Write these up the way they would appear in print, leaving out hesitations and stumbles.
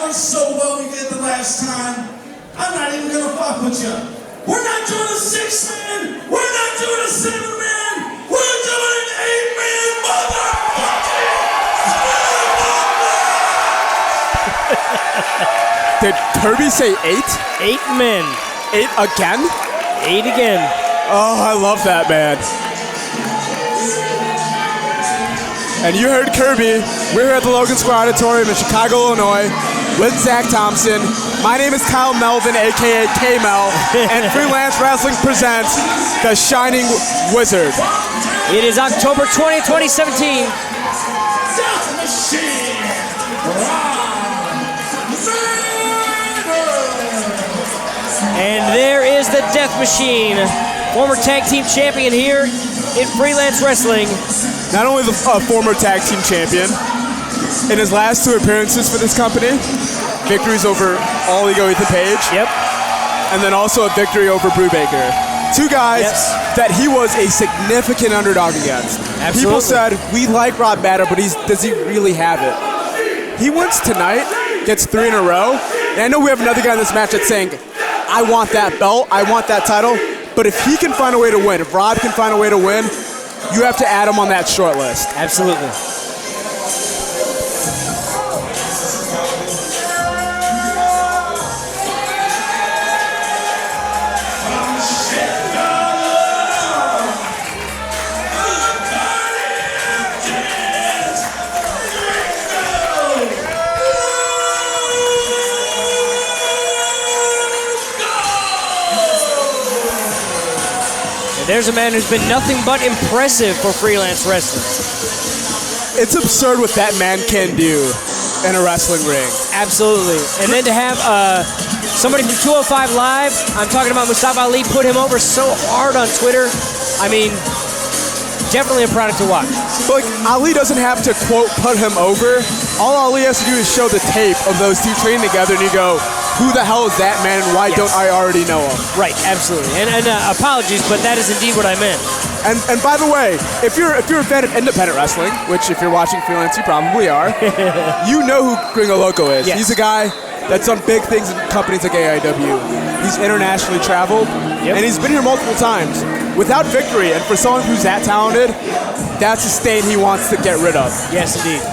done so well we did the last time, I'm not even gonna fuck with you. We're not doing a 6-man. We're not doing a 7-man. We're doing an 8-man motherfucking. Did Kirby say 8? 8 men. 8 again? 8 again. Oh, I love that, man. And you heard Kirby. We're here at the Logan Square Auditorium in Chicago, Illinois, with Zach Thompson. My name is Kyle Melvin, a.k.a. K-Mel, and Freelance Wrestling presents The Shining Wizard. It is October 20th, 2017. Death Machine. And there is the Death Machine, former tag team champion here in Freelance Wrestling. Not only the former tag team champion, in his last 2 appearances for this company, victories over All Ego Ethan Page. Yep. And then also a victory over Brubaker. 2 guys that he was a significant underdog against. Absolutely. People said, we like Rob Batter, but does he really have it? He wins tonight, gets 3 in a row. And I know we have another guy in this match that's saying, I want that belt, I want that title. But if he can find a way to win, if Rob can find a way to win, you have to add him on that short list. Absolutely. There's a man who's been nothing but impressive for Freelance Wrestling. It's absurd what that man can do in a wrestling ring. Absolutely. And then to have somebody from 205 Live, I'm talking about Mustafa Ali, put him over so hard on Twitter. I mean, definitely a product to watch. But like, Ali doesn't have to, quote, put him over. All Ali has to do is show the tape of those 2 training together and you go, who the hell is that man and why don't I already know him? Right, absolutely. And apologies, but that is indeed what I meant. And by the way, if you're a fan of independent wrestling, which if you're watching Freelance, you probably are, you know who Gringo Loco is. Yes. He's a guy that's done big things in companies like AIW. He's internationally traveled, and he's been here multiple times without victory. And for someone who's that talented, that's a stain he wants to get rid of. Yes, indeed.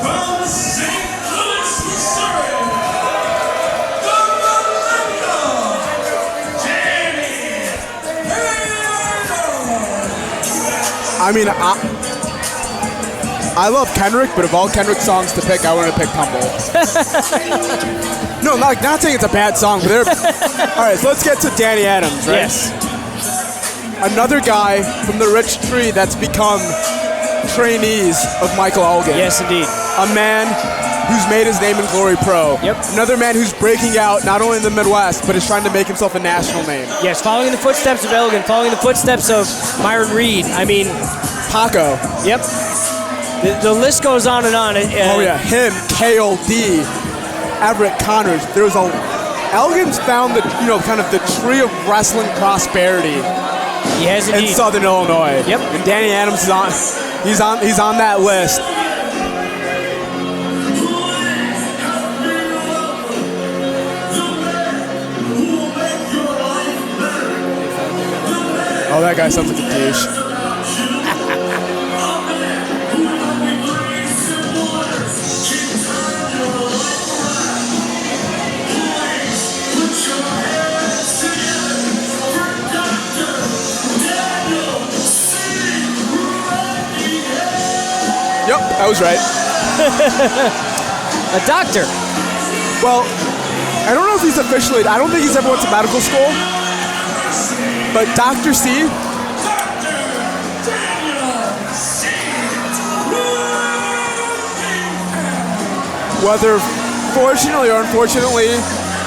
I mean, I love Kendrick, but of all Kendrick's songs to pick, I want to pick Tumble. No, not saying it's a bad song, but they're... All right, so let's get to Danny Adams, right? Yes. Another guy from the rich tree that's become trainees of Michael Elgin. Yes, indeed. A man who's made his name in Glory Pro. Yep. Another man who's breaking out not only in the Midwest, but is trying to make himself a national name. Yes, following in the footsteps of Elgin, following in the footsteps of Myron Reed. I mean... Paco. Yep. The list goes on and on. Oh yeah, him, KLD, Everett Connors. Elgin's found the, kind of the tree of wrestling prosperity. He has indeed. In Southern Illinois. Yep. And Danny Adams is on. He's on that list. Oh, that guy sounds like a douche. Yep, I was right. A doctor. Well, I don't know if he's officially, I don't think he's ever went to medical school, but Dr. C, whether fortunately or unfortunately,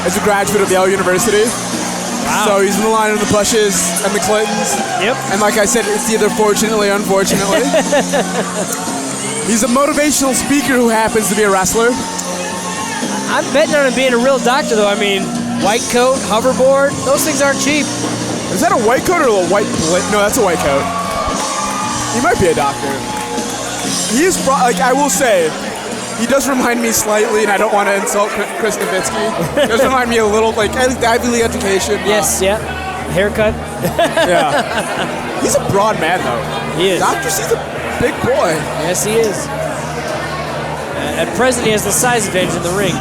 is a graduate of Yale University. Wow. So he's in the line of the Bushes and the Clintons. Yep. And like I said, it's either fortunately or unfortunately. He's a motivational speaker who happens to be a wrestler. I'm betting on him being a real doctor, though. I mean, white coat, hoverboard, those things aren't cheap. Is that a white coat or a white No, that's a white coat. He might be a doctor. He is, I will say, He does remind me slightly, and I don't want to insult Chris Nowitzki. He does remind me a little, like, Ivy League education. Yes, yeah. Haircut. Yeah. He's a broad man, though. He is. Dr. C's a big boy. Yes, he is. At present, he has the size advantage in the ring.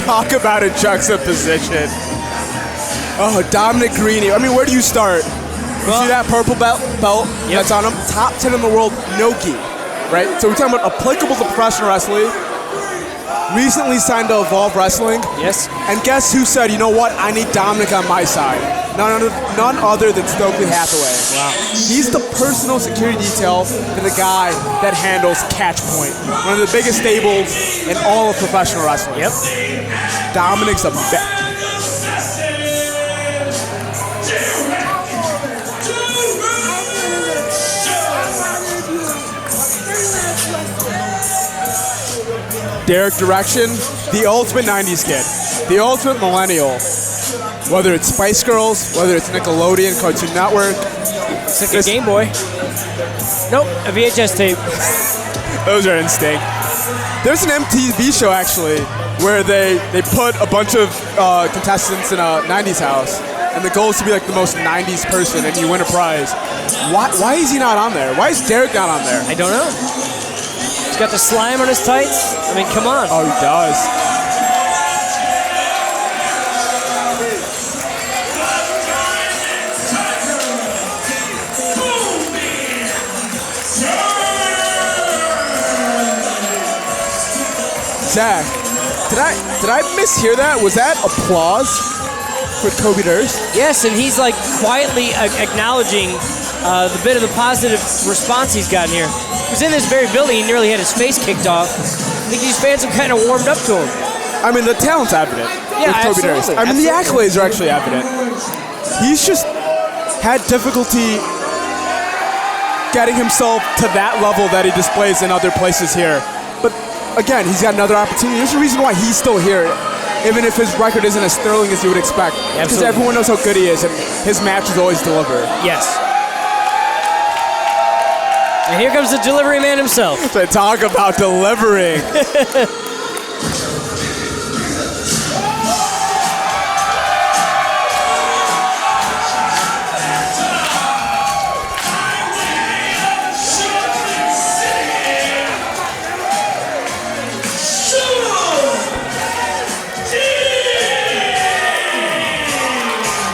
Talk about a juxtaposition. Oh, Dominic Garrini. I mean, where do you start? You see that purple belt that's on him? Top 10 in the world, no gi, right? So we're talking about applicable to professional wrestling. Recently signed to Evolve Wrestling. Yes. And guess who said, you know what? I need Dominic on my side. None other than Stokely Hathaway. Wow. He's the personal security detail for the guy that handles Catch Point, one of the biggest stables in all of professional wrestling. Yep. Dominic's a Derek Direction, the ultimate 90s kid, the ultimate millennial. Whether it's Spice Girls, whether it's Nickelodeon, Cartoon Network. It's like a Game Boy. Nope, a VHS tape. Those are instinct. There's an MTV show, actually, where they put a bunch of contestants in a 90s house, and the goal is to be like the most 90s person, and you win a prize. Why is he not on there? Why is Derek not on there? I don't know. He's got the slime on his tights. I mean, come on. Oh, he does. Zach, did I mishear that? Was that applause for Kobe Durst? Yes, and he's like quietly acknowledging the bit of the positive response he's gotten here. He was in this very building, he nearly had his face kicked off. I think these fans have kind of warmed up to him. I mean, the talent's evident with Kobe Durst. I mean, the accolades are actually evident. He's just had difficulty getting himself to that level that he displays in other places here. But again, he's got another opportunity. There's a reason why he's still here, even if his record isn't as sterling as you would expect. Because everyone knows how good he is, and his matches always deliver. Yes. And here comes the delivery man himself. So talk about delivering.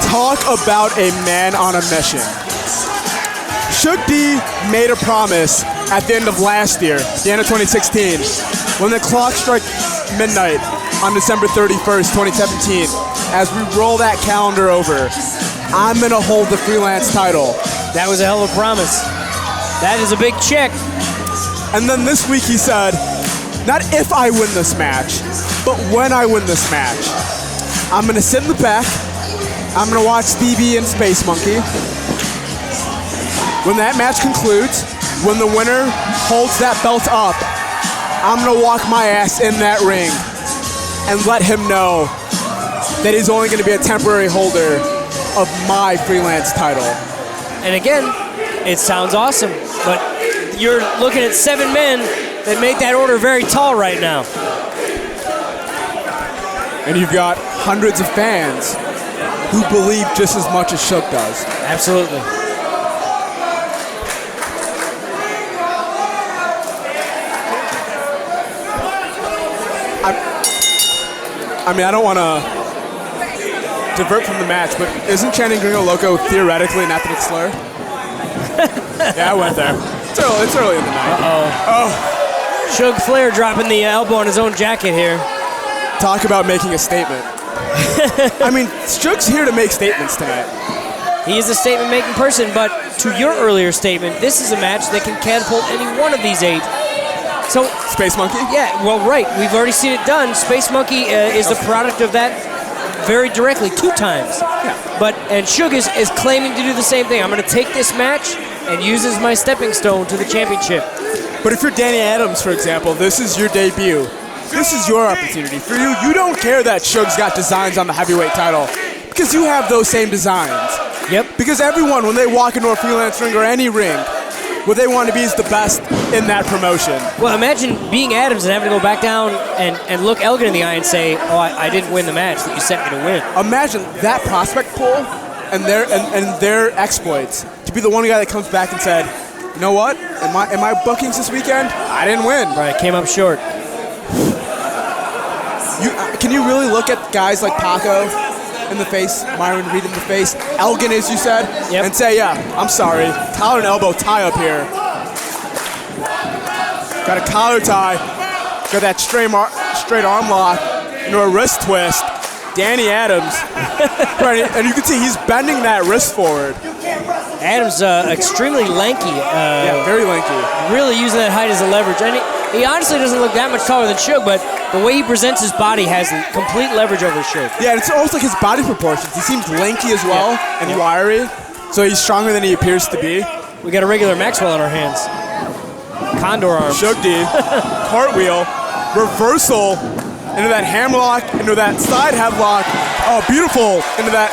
Talk about a man on a mission. Suge D made a promise at the end of last year, the end of 2016, when the clock struck midnight on December 31st, 2017. As we roll that calendar over, I'm gonna hold the Freelance title. That was a hell of a promise. That is a big check. And then this week he said, not if I win this match, but when I win this match. I'm gonna sit in the back, I'm gonna watch Stevie and Space Monkey. When that match concludes, when the winner holds that belt up, I'm gonna walk my ass in that ring and let him know that he's only gonna be a temporary holder of my Freelance title. And again, it sounds awesome, but you're looking at 7 men that make that order very tall right now. And you've got hundreds of fans who believe just as much as Suge does. Absolutely. I mean, I don't want to divert from the match, but isn't chanting Gringo Loco theoretically an ethnic slur? Yeah, I went there. It's early in the night. Uh-oh. Suge Flair dropping the elbow on his own jacket here. Talk about making a statement. I mean, Suge's here to make statements tonight. He is a statement-making person, but to your earlier statement, this is a match that can catapult any one of these 8. So Space Monkey? Yeah, well, right. We've already seen it done. Space Monkey is the product of that very directly 2 times. Yeah. And Suge is claiming to do the same thing. I'm going to take this match and use it as my stepping stone to the championship. But if you're Danny Adams, for example, this is your debut. This is your opportunity. For you, you don't care that Suge's got designs on the heavyweight title because you have those same designs. Yep. Because everyone, when they walk into a freelance ring or any ring, what they want to be is the best in that promotion. Well, imagine being Adams and having to go back down and look Elgin in the eye and say, oh, I didn't win the match that you sent me to win. Imagine that prospect pool and their exploits to be the one guy that comes back and said, you know what? In my bookings this weekend, I didn't win. Right, came up short. Can you really look at guys like Paco in the face, Myron Reed in the face, Elgin, as you said, and say, yeah, I'm sorry, collar and elbow tie up here. Got a collar tie, got that straight arm lock, into a wrist twist. Danny Adams, right, and you can see he's bending that wrist forward. Adams, extremely lanky. Yeah, very lanky. Really using that height as a leverage. And he honestly doesn't look that much taller than Suge, but the way he presents his body has complete leverage over Suge. Yeah, and it's almost like his body proportions. He seems lanky as well and wiry, so he's stronger than he appears to be. We got a regular Maxwell on our hands. Condor arms. Suge D, cartwheel, reversal, into that hammerlock, into that side headlock. Oh, beautiful, into that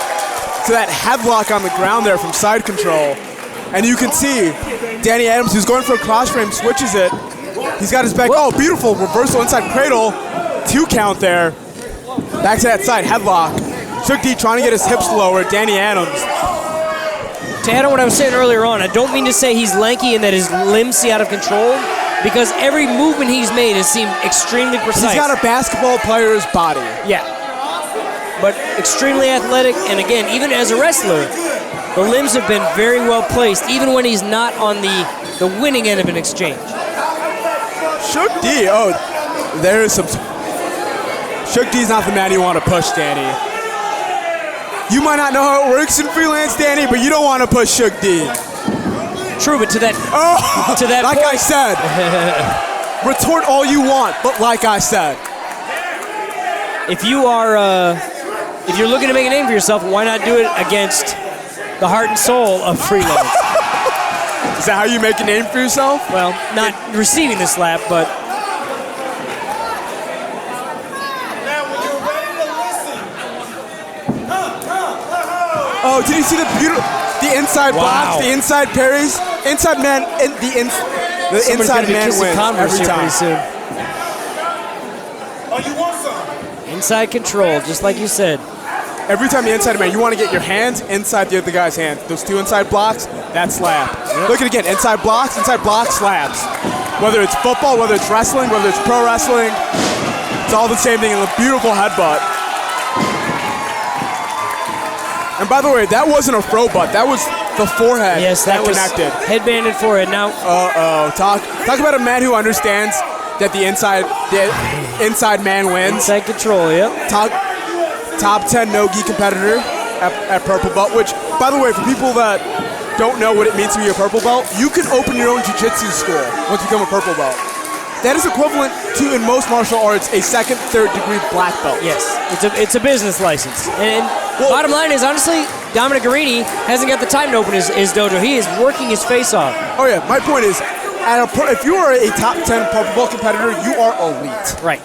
headlock on the ground there from side control. And you can see Danny Adams, who's going for a cross frame, switches it. He's got his back. Oh, beautiful reversal inside cradle. 2 count there. Back to that side headlock. Suge D trying to get his hips lower. Danny Adams. To add on what I was saying earlier on, I don't mean to say he's lanky and that his limbs seem out of control, because every movement he's made has seemed extremely precise. He's got a basketball player's body. Yeah. But extremely athletic, and again, even as a wrestler, the limbs have been very well placed, even when he's not on the winning end of an exchange. Suge D, there is some... Suge D's not the man you want to push, Danny. You might not know how it works in freelance, Danny, but you don't want to push Suge D. True, but to that like point, I said, retort all you want, but like I said. If you're looking to make a name for yourself, why not do it against the heart and soul of freelance? Is that how you make a name for yourself? Well, not receiving the slap, but... Oh, did you see the inside blocks, the inside parries, inside man, the inside man wins every time. Pretty soon. Oh, you want some? Inside control, just like you said. Every time the inside man, you want to get your hands inside the other guy's hands. Those 2 inside blocks, that slap. Look at it again, inside blocks, slaps. Whether it's football, whether it's wrestling, whether it's pro wrestling, it's all the same thing, and a beautiful headbutt. And by the way, that wasn't a throw butt, that was the forehead that connected. Headbanded forehead. Now, talk about a man who understands that the inside man wins. Inside control, yep. Top 10 no-gi competitor at purple belt, which, by the way, for people that don't know what it means to be a purple belt, you can open your own jiu-jitsu school once you become a purple belt. That is equivalent to, in most martial arts, a 2nd, 3rd degree black belt. Yes, it's a business license. And bottom line is, honestly, Dominic Garrini hasn't got the time to open his dojo. He is working his face off. Oh yeah, my point is, if you are a top 10 purple belt competitor, you are elite. Right.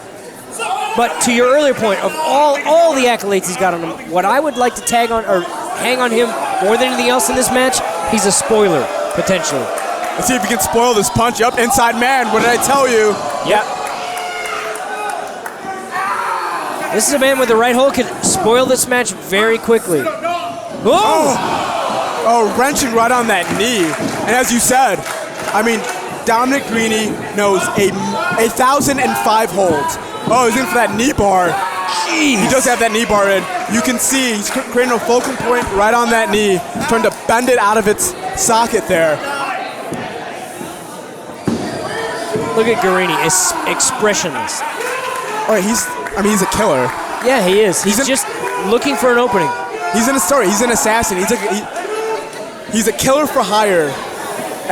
But to your earlier point, of all the accolades he's got on him, what I would like to tag on or hang on him more than anything else in this match, he's a spoiler, potentially. Let's see if he can spoil this punch. Up, inside man. What did I tell you? Yep. This is a man with the right hold, could spoil this match very quickly. Oh, wrenching right on that knee. And as you said, I mean, Dominic Garrini knows 1,005 holds. Oh, he's in for that knee bar. Jeez. He does have that knee bar in. You can see he's creating a focal point right on that knee, trying to bend it out of its socket there. Look at Garrini, expressionless. All right, he's a killer. Yeah, he is. He's just looking for an opening. He's an story. He's an assassin. He's a killer for hire,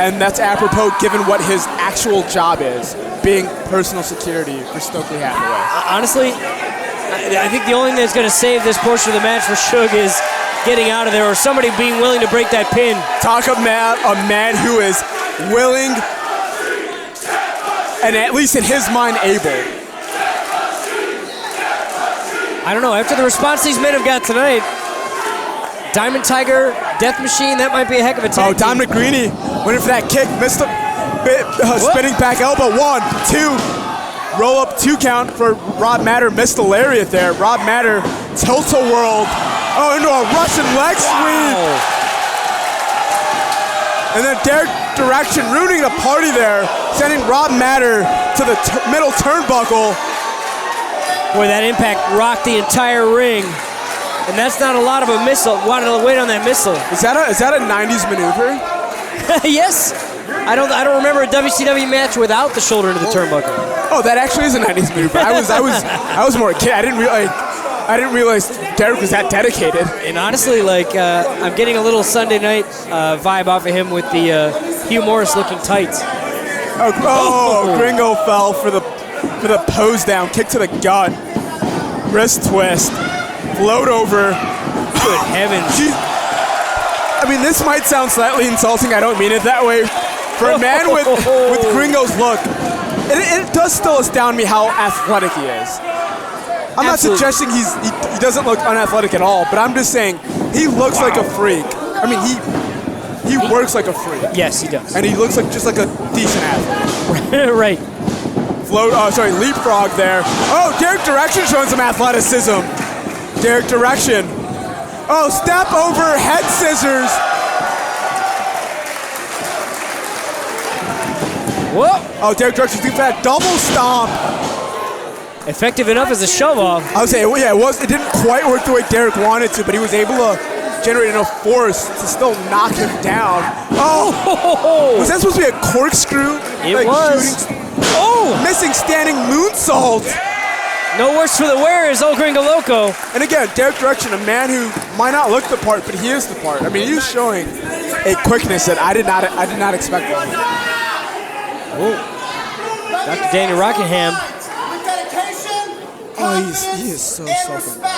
and that's apropos given what his actual job is, being personal security for Stokely Hathaway. Honestly, I think the only thing that's going to save this portion of the match for Suge is getting out of there, or somebody being willing to break that pin. Talk about a man who is willing and at least in his mind, able. I don't know. After the response these men have got tonight, Diamond Tiger, Death Machine, that might be a heck of a tag team. Dominic Garrini went in for that kick, missed the spinning back elbow. 1, 2, roll up 2 count for Rob Matter. Missed the lariat there. Rob Matter, tilt-a-whirl. Oh, into a Russian leg sweep. And then Derek Direction ruining the party there, sending Rob Matter to the middle turnbuckle. Boy, that impact rocked the entire ring. And that's not a lot of a missile. Wanted to wait on that missile. Is that a 90s maneuver? Yes. I don't remember a WCW match without the shoulder into the turnbuckle. Oh, that actually is a 90s maneuver. I was more a kid. I didn't realize Derek was that dedicated. And honestly, like I'm getting a little Sunday night vibe off of him with the Hugh Morris looking tights. Oh, Gringo fell for the pose down, kick to the gut, wrist twist, float over. Good heavens. I mean, this might sound slightly insulting. I don't mean it that way. For a man with Gringo's look, it does still astound me how athletic he is. I'm not suggesting he doesn't look unathletic at all, but I'm just saying he looks like a freak. I mean, he works like a freak. Yes, he does. And he looks like just like a decent athlete. Right. Leapfrog there. Oh, Derek Direction showing some athleticism. Derek Direction. Oh, step over head scissors. Whoa. Oh, Derek Direction's doing that double stomp. Effective enough as a shove off. I would say, it didn't quite work the way Derek wanted to, but he was able to generate enough force to still knock him down. Oh, was that supposed to be a corkscrew? It was. Missing standing moonsault. No worse for the wear is old Gringo Loco. And again, Derek Direction, a man who might not look the part, but he is the part. I mean, he's showing a quickness that I did not expect. Dr. Danny Rockingham. Oh, he is so self-aware.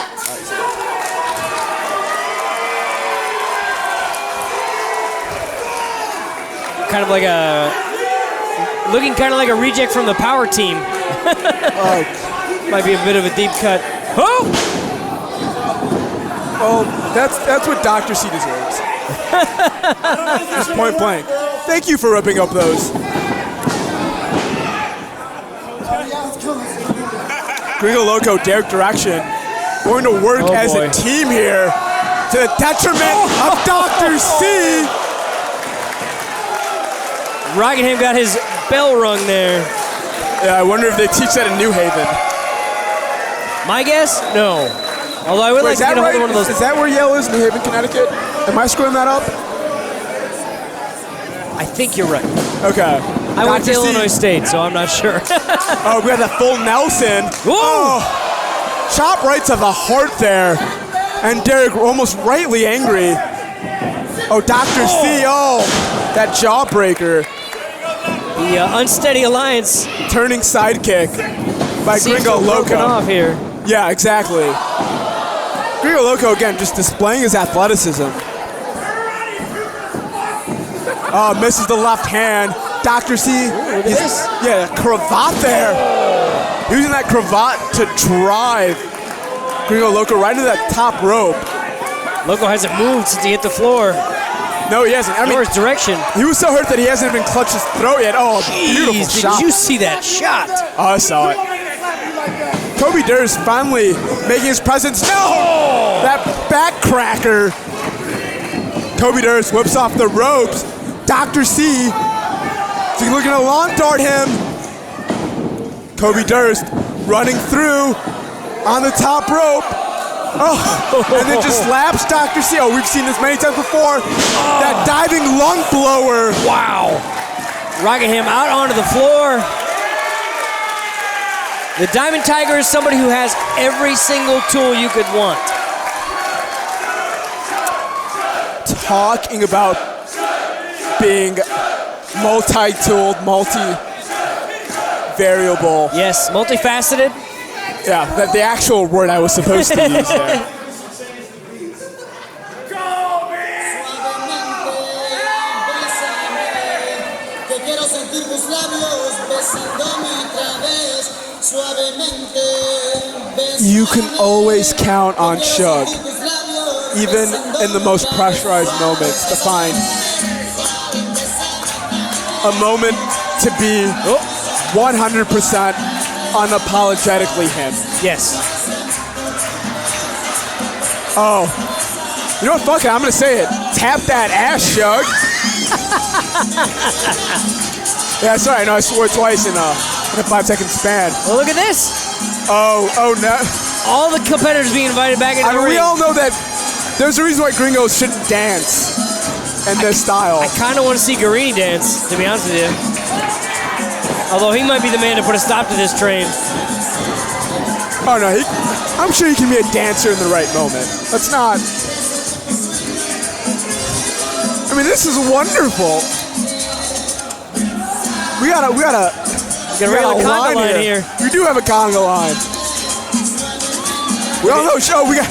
Looking kind of like a reject from the Power Team. Might be a bit of a deep cut. Oh! Oh, that's what Dr. C deserves. Just point blank. Thank you for ripping up those. Gringo Loco, Derek Direction, going to work as a team here to the detriment of Dr. C. Rockingham got his bell rung there. Yeah, I wonder if they teach that in New Haven. My guess? No. Although I would like to get a hold of one of those. Is that where Yale is, New Haven, Connecticut? Am I screwing that up? I think you're right. Okay. I went to Illinois State, so I'm not sure. Oh, we had the full Nelson. Whoa! Oh, chop right to the heart there. And Derek almost rightly angry. Oh, Dr. C, that jawbreaker. The unsteady alliance. Turning sidekick by Gringo Loco. Off here. Yeah, exactly. Gringo Loco, again, just displaying his athleticism. Oh, misses the left hand. Dr. C, cravat there. Using that cravat to drive Gringo Loco right into that top rope. Loco hasn't moved since he hit the floor. No, he hasn't. I mean, his direction. He was so hurt that he hasn't even clutched his throat yet. Oh, beautiful shot. Did you see that shot? Oh, I saw it. Kobe Durst finally making his presence. No! That backcracker. Kobe Durst whips off the ropes. Dr. C is looking to lawn dart him. Kobe Durst running through on the top rope. Oh, and then just slaps Dr. C. Oh, we've seen this many times before. That diving lung blower. Wow. Rockingham out onto the floor. The Diamond Tiger is somebody who has every single tool you could want. Talking about being multi-tooled, multi-variable. Yes, multifaceted. Yeah, the actual word I was supposed to use there. you can always count on Suge, even in the most pressurized moments, to find a moment to be 100% unapologetically him. Yes. Oh, you know what? Fuck it, I'm gonna say it. Tap that ass, Suge. Yeah, sorry, no, I swore twice in a 5-second span. Well, look at this. Oh no. All the competitors being invited back into the ring. We all know that there's a reason why Gringo shouldn't dance in this style. I kind of want to see Garrini dance, to be honest with you. Although he might be the man to put a stop to this train. Oh no, I'm sure he can be a dancer in the right moment. Let's not. I mean, this is wonderful. We got a conga line here. We do have a conga line. We all know show. We got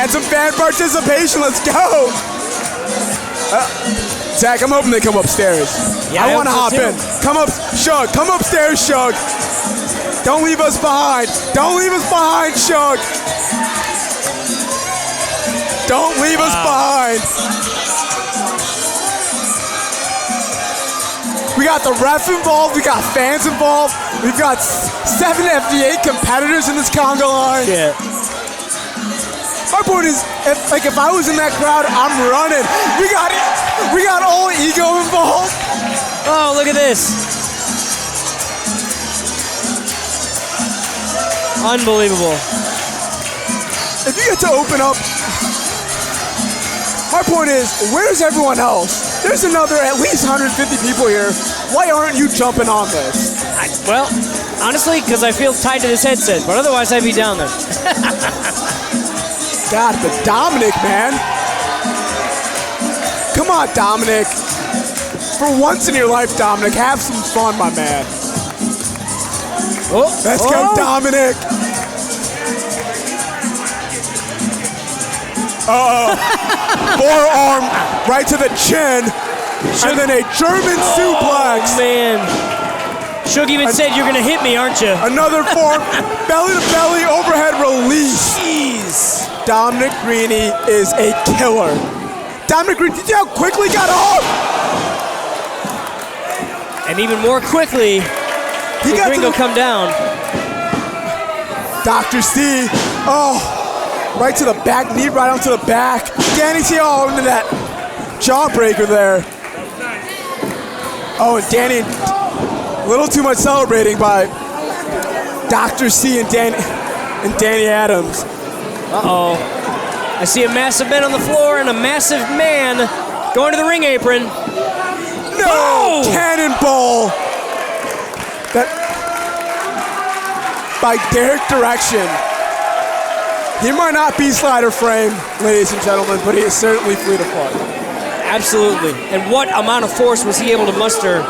some fan participation. Let's go. Zach, I'm hoping they come upstairs. Yeah, I want to hop in. Come up, Suge. Come upstairs, Suge. Don't leave us behind. Don't leave us behind, Suge. Don't leave us behind. We got the ref involved. We got fans involved. We've got 7 FDA competitors in this conga line. Yeah. My point is, if I was in that crowd, I'm running. We got all ego involved. Oh, look at this. Unbelievable. If you get to open up, my point is, where's everyone else? There's another at least 150 people here. Why aren't you jumping on this? Well, honestly, because I feel tied to this headset, but otherwise I'd be down there. God, but Dominic, man. Come on, Dominic. For once in your life, Dominic, have some fun, my man. Let's go, Dominic. Forearm right to the chin. And then a German suplex. Oh, man. Suge even said, you're going to hit me, aren't you? Another form, belly-to-belly overhead release. Jeez. Dominic Garrini is a killer. Dominic Garrini, did you see how quickly he got off? And even more quickly, He got Gringo come down. Dr. C, right to the back, knee right onto the back. Danny T, into that jawbreaker there. Oh, and Danny, a little too much celebrating by Dr. C and Danny Adams. Uh-oh. I see a massive man on the floor and a massive man going to the ring apron. No! Cannonball! That by Derek Direction. He might not be slider frame, ladies and gentlemen, but he is certainly fleet of foot. Absolutely. And what amount of force was he able to muster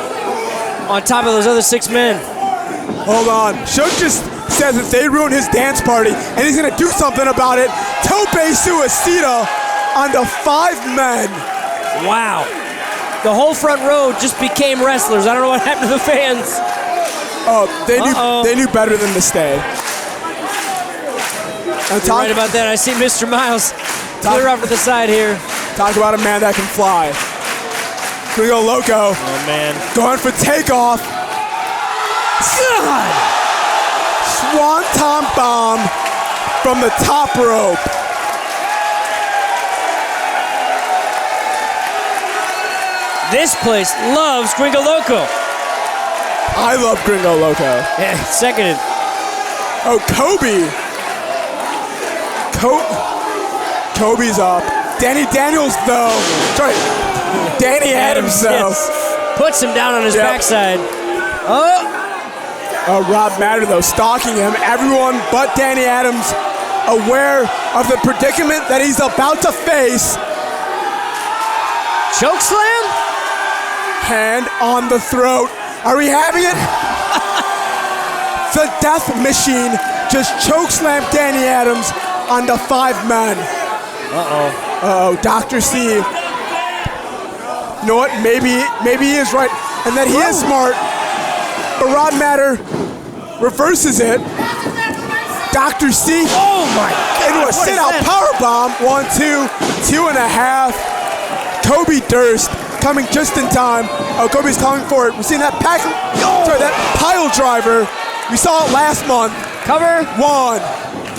on top of those other 6 men? Hold on. Suge just said that they ruined his dance party, and he's going to do something about it. Tope suicida on the 5 men. Wow. The whole front row just became wrestlers. I don't know what happened to the fans. Oh, they knew better than to stay. You're right about that. I see Mr. Miles clear off to the side here. Talk about a man that can fly. Here we go, Loco. Oh, man. Going for takeoff. God! Swanton bomb from the top rope. This place loves Gringo Loco. I love Gringo Loco. Yeah, seconded. Oh, Kobe. Kobe's up. Danny Daniels, though. Sorry. Danny Adams, though. Yes. Puts him down on his backside. Rob Matter, though, stalking him. Everyone but Danny Adams aware of the predicament that he's about to face. Choke slam? Hand on the throat. Are we having it? The Death Machine just chokeslammed Danny Adams on the 5 men. Uh-oh, Dr. C. You know what? Maybe he is right, and that he is smart. But Rob Matter reverses it. Dr. C. Oh my God! Into a sit-out powerbomb. 1, 2, 2.5. Kobe Durst coming just in time. Oh, Kobe's coming for it. We've seen that that pile driver. We saw it last month. Cover. 1,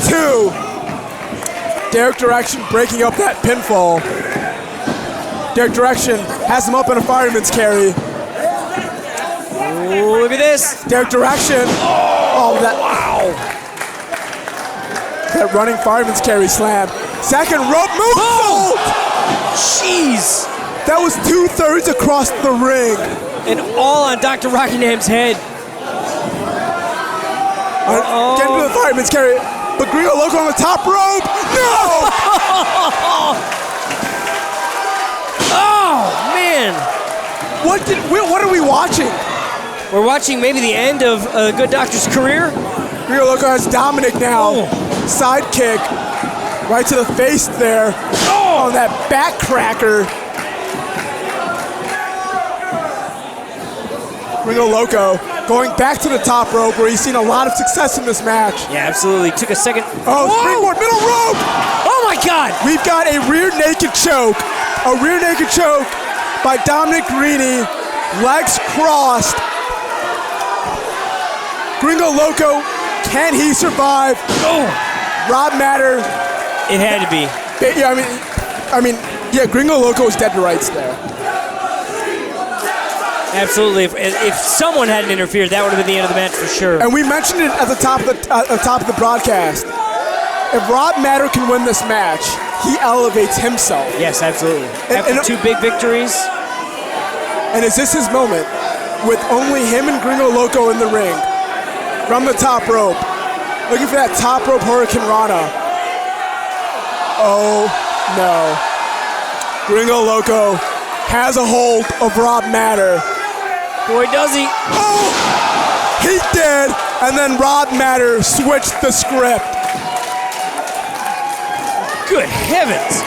2. Derek Direction breaking up that pinfall. Derek Direction has him up in a fireman's carry. Ooh, look at this. Derek Direction. Oh, wow. That running fireman's carry slam. Second rope moonsault. Jeez. That was 2/3 across the ring. And all on Dr. Rockingham's head. Get into the fireman's carry. But Gringo Loco on the top rope. No! Oh, man. What are we watching? We're watching maybe the end of a good doctor's career. Gringo Loco has Dominic now. Side kick. Right to the face there. Oh, that back cracker. Gringo Loco going back to the top rope where he's seen a lot of success in this match. Yeah, absolutely. Took a second. Oh, springboard, middle rope! Oh my God! We've got a rear naked choke. A rear naked choke by Dominic Garrini. Legs crossed. Gringo Loco, can he survive? Oh. Rob Matter. It had to be. Yeah, yeah, Gringo Loco is dead to rights there. Absolutely. If someone hadn't interfered, that would have been the end of the match for sure. And we mentioned it at the top of the broadcast. If Rob Matter can win this match, he elevates himself. Yes, absolutely. After 2 big victories. And is this his moment? With only him and Gringo Loco in the ring. From the top rope. Looking for that top rope Hurricane Rana. Oh, no. Gringo Loco has a hold of Rob Matter. Boy, does he. Oh, he did. And then Rob Matter switched the script. Good heavens.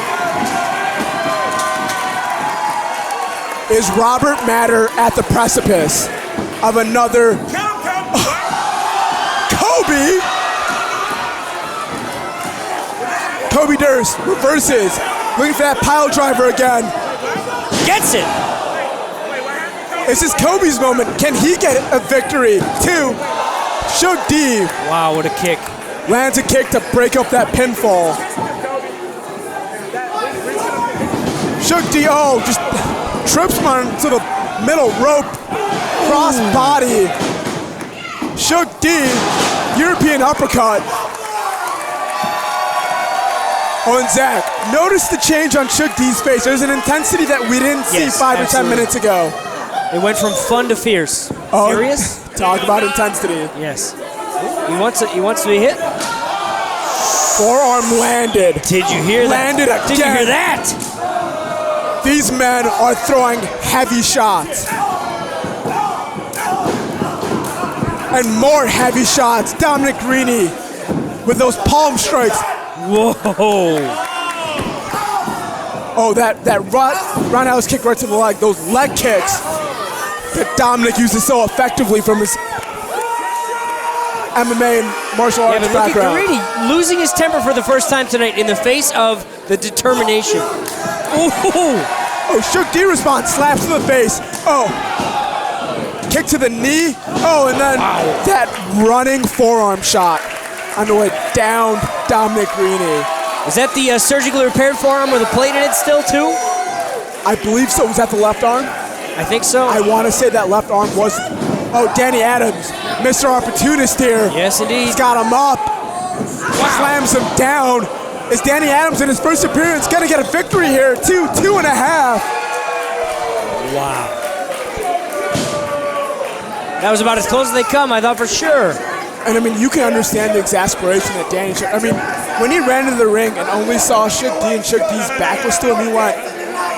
Is Robert Matter at the precipice of another Kobe? Kobe Durst reverses. Looking for that pile driver again. Gets it. This is Kobe's moment. Can he get a victory? 2. Suge D. Wow, what a kick. Lands a kick to break up that pinfall. Suge D, just trips him onto the middle rope. Cross body. Suge D, European uppercut. Oh, and Zach, notice the change on Suge D's face. There's an intensity that we didn't see 5 or 10 minutes ago. It went from fun to fierce. Oh, Furious? Talk about intensity. Yes. He wants to be hit. Forearm landed. Did you hear that? Landed again. Did you hear that? These men are throwing heavy shots. And more heavy shots. Dominic Garrini with those palm strikes. Whoa. Oh, that roundhouse kick right to the leg. Those leg kicks that Dominic uses so effectively from his MMA and martial arts background. Look at Garrini losing his temper for the first time tonight in the face of the determination. Ooh. Oh, Suge D response, slaps to the face. Oh, kick to the knee. Oh, and then that running forearm shot on the way down Dominic Garrini. Is that the surgically repaired forearm with a plate in it still, too? I believe so. Was that the left arm? I think so. I want to say that left arm was... Oh, Danny Adams, Mr. Opportunist here. Yes, indeed. He's got him up. Slams him down. Is Danny Adams in his first appearance going to get a victory here? 2.5. Wow. That was about as close as they come, I thought for sure. And I mean, you can understand the exasperation that Danny showed. I mean, when he ran into the ring and only saw Suge D and Suge D's back was to him, he went,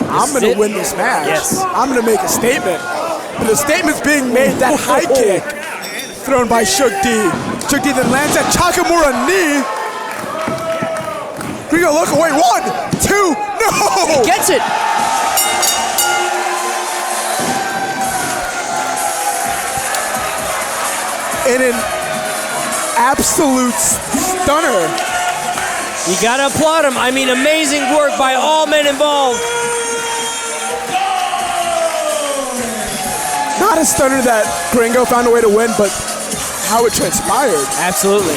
I'm going to win this match. Yes. I'm going to make a statement. But the statement's being made, that high kick thrown by Suge D. Suge D then lands that Chakamura knee. Gringo Loco, wait, 1, 2, no! He gets it. In an absolute stunner. You gotta applaud him. I mean, amazing work by all men involved. Not a stunner that Gringo found a way to win, but how it transpired. Absolutely.